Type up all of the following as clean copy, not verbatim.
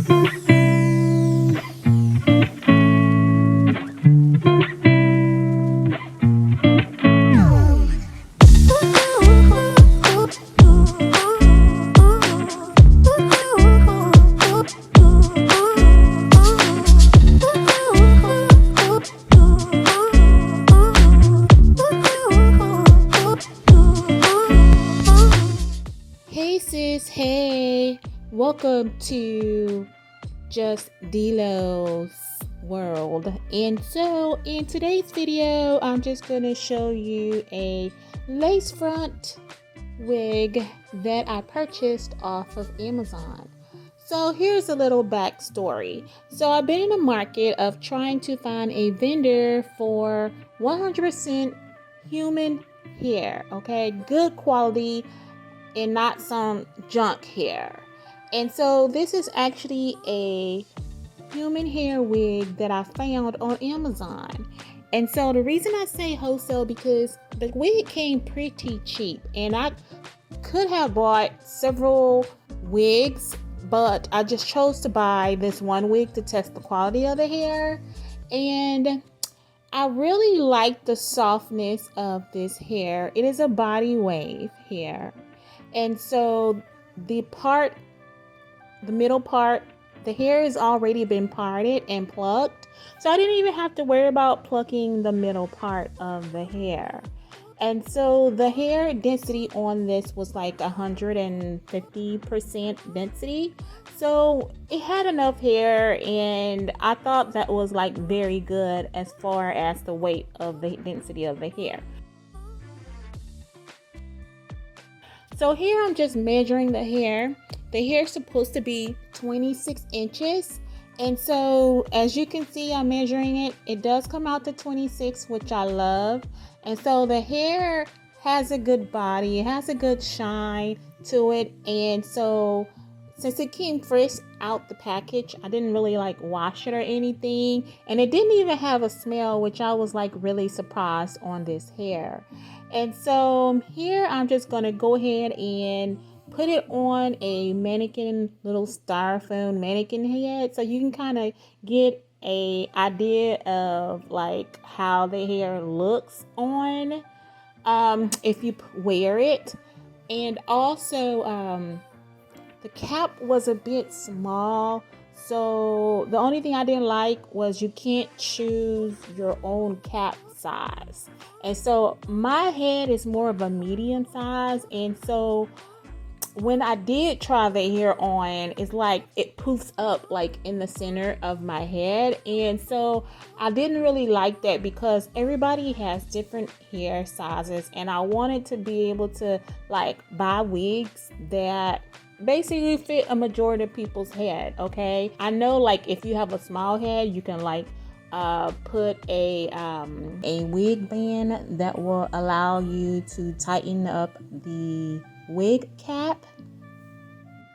Hey sis, hey, welcome to Just Delo's world. And so in today's video, I'm just going to show you a lace front wig that I purchased off of Amazon. So here's a little backstory. So I've been in the market of trying to find a vendor for 100% human hair, okay? Good quality and not some junk hair. And so this is actually a human hair wig that I found on Amazon. And so the reason I say wholesale, because the wig came pretty cheap, and I could have bought several wigs, but I just chose to buy this one wig to test the quality of the hair. And I really like the softness of this hair. It is a body wave hair. And so the middle part, the hair has already been parted and plucked. So I didn't even have to worry about plucking the middle part of the hair. And so the hair density on this was like 150% density. So it had enough hair, and I thought that was like very good as far as the weight of the density of the hair. So here I'm just measuring the hair. The hair is supposed to be 26 inches. And so as you can see, I'm measuring it. It does come out to 26, which I love. And so the hair has a good body. It has a good shine to it. And so since it came fresh out the package, I didn't really like wash it or anything. And it didn't even have a smell, which I was like really surprised on this hair. And so here I'm just going to go ahead and put it on a mannequin, little styrofoam mannequin head, so you can kind of get a idea of like how the hair looks on if you wear it. And also the cap was a bit small, so the only thing I didn't like was you can't choose your own cap size. And so my head is more of a medium size, and so when I did try the hair on, it's like it poofs up like in the center of my head. And so I didn't really like that, because everybody has different hair sizes, and I wanted to be able to like buy wigs that basically fit a majority of people's head. Okay, I know like if you have a small head, you can like put a wig band that will allow you to tighten up the wig cap.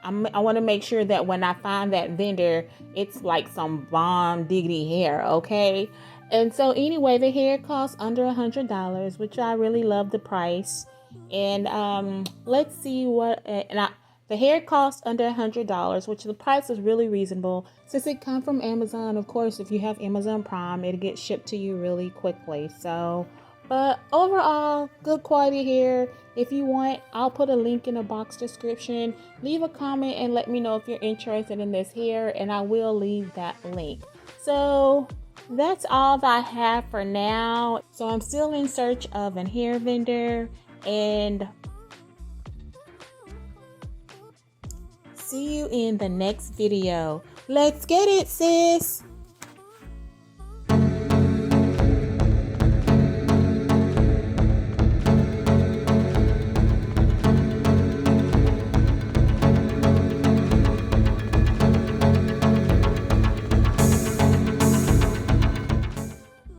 I want to make sure that when I find that vendor, it's like some bomb diggity hair, okay? And so anyway, the hair costs under $100, which I really love the price. And let's see what the hair costs under $100, which the price is really reasonable. Since it comes from Amazon, of course, if you have Amazon Prime, it'll get shipped to you really quickly. So, but overall, good quality hair. If you want, I'll put a link in the box description. Leave a comment and let me know if you're interested in this hair, and I will leave that link. So that's all that I have for now. So I'm still in search of a hair vendor, and see you in the next video. Let's get it, sis.